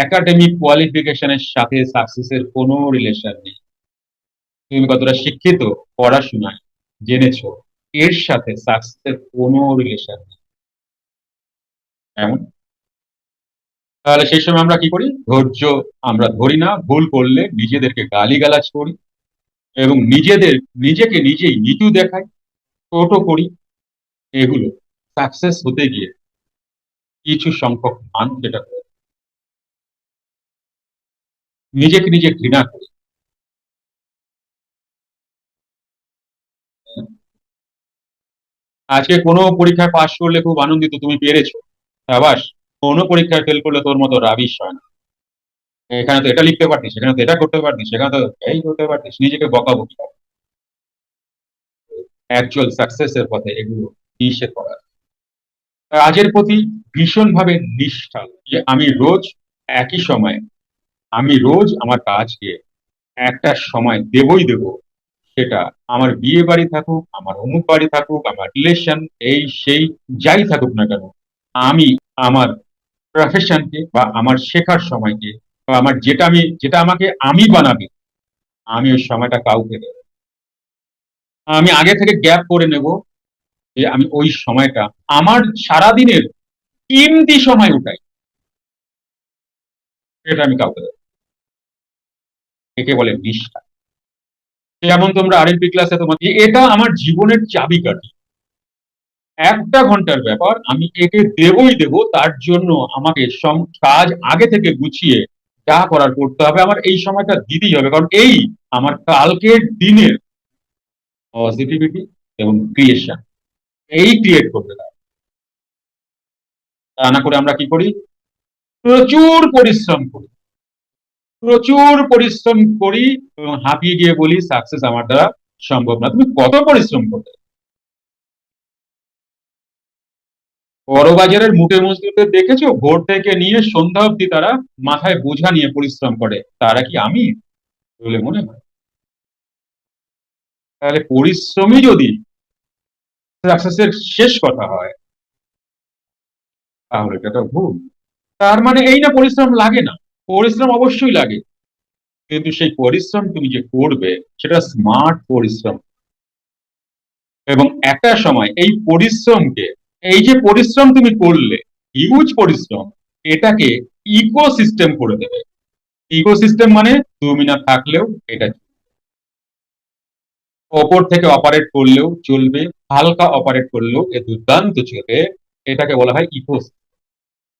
Academic কোয়ালিফিকেশনের সাথে সাকসেসের কোনো relation নেই। তুমি কতটা শিক্ষিত, পড়াশোনায় জেনেছো, এর সাথে সাকসেসের কোনো রিলেশন নেই। এমন তাহলে সেই সময় আমরা কি করি? ধৈর্য আমরা ধরি না, ভুল করলে নিজেদেরকে গালিগালাজ করি এবং নিজেকে নিজেই নিচু দেখাই, ছোট করি। এগুলো সাকসেস হতে গিয়ে কিছু সংখ্যক মানুষ যেটা করে, নিজেকে নিজে ঘৃণা করি। আজকে কোনো পরীক্ষায় পাশ করলে খুব আনন্দিত, তুমি পেরেছো, সাবাস। কোনো পরীক্ষায় ফেল করলে তোর মতো রাবিশ হয় না। এখানে তো এটা লিখতে পারতিস, সেখানে তো এটা করতে পারতিস, সেখানে তো এই করতে পারতিস, নিজেকে বকাবকি কর। অ্যাকচুয়াল সাকসেসের পথে এগুলো নিষেধ করা। কাজের প্রতি ভীষণভাবে নিষ্ঠা, যে একই সময়ে আমি রোজ আমার কাজকে একটা সময় দেবই দেব। সেটা আমার বিয়ে বাড়ি থাকুক, আমার অমুক বাড়ি থাকুক, আমার রিলেশন এই সেই যাই থাকুক না কেন, আমি আমার প্রফেশনকে বা আমার শেখার সময়কে বা আমার যেটা আমাকে আমি বানাবে, আমি ওই সময়টা কাউকে দেব। আমি আগে থেকে গ্যাপ করে নেব, যে আমি ওই সময়টা আমার সারাদিনের কিমতি সময় উঠাই, সেটা আমি কাউকে দেব। একে বলে নিষ্ঠা। যেমন তোমরা আরএলপি ক্লাসে তোমার এটা আমার জীবনের চাবিকাঠি, একটা ঘন্টার ব্যাপার, আমি একে দেবই দেব। তার জন্য আমাকে কাজ আগে থেকে গুছিয়ে যা করার করতে হবে, আমার এই সময়টা দিতেই হবে, কারণ এই আমার কালকের দিনের পজিটিভিটি এবং ক্রিয়েশন এই ক্রিয়েট করবে। তা না করে আমরা কি করি? প্রচুর পরিশ্রম করি, প্রচুর পরিশ্রম করি এবং হাঁপিয়ে গিয়ে বলি সাকসেস আমার দ্বারা সম্ভব না। তুমি কত পরিশ্রম করবে? বড়বাজারের মুটে মজদুরদের দেখেছো? ভোর থেকে নিয়ে সন্ধ্যা অব্দি তারা মাথায় বোঝা নিয়ে পরিশ্রম করে, তারা কি আমি বলে মনে হয়? তাহলে পরিশ্রমই যদি সাকসেসের শেষ কথা হয়, তাহলে এটা তো ভুল। তার মানে এই না পরিশ্রম লাগে না, পরিশ্রম অবশ্যই লাগে, কিন্তু সেই পরিশ্রম তুমি যে করবে সেটা স্মার্ট পরিশ্রম। এবং একটা সময় এই পরিশ্রমকে, এই যে পরিশ্রম তুমি করলে, হিউজ পরিশ্রম, এটাকে ইকোসিস্টেম করে দেবে। ইকোসিস্টেম মানে তুমি না থাকলেও এটা ওপর থেকে অপারেট করলেও চলবে, হালকা অপারেট করলেও এ দুর্দান্ত চলবে। এটাকে বলা হয় ইকোসিস্টেম।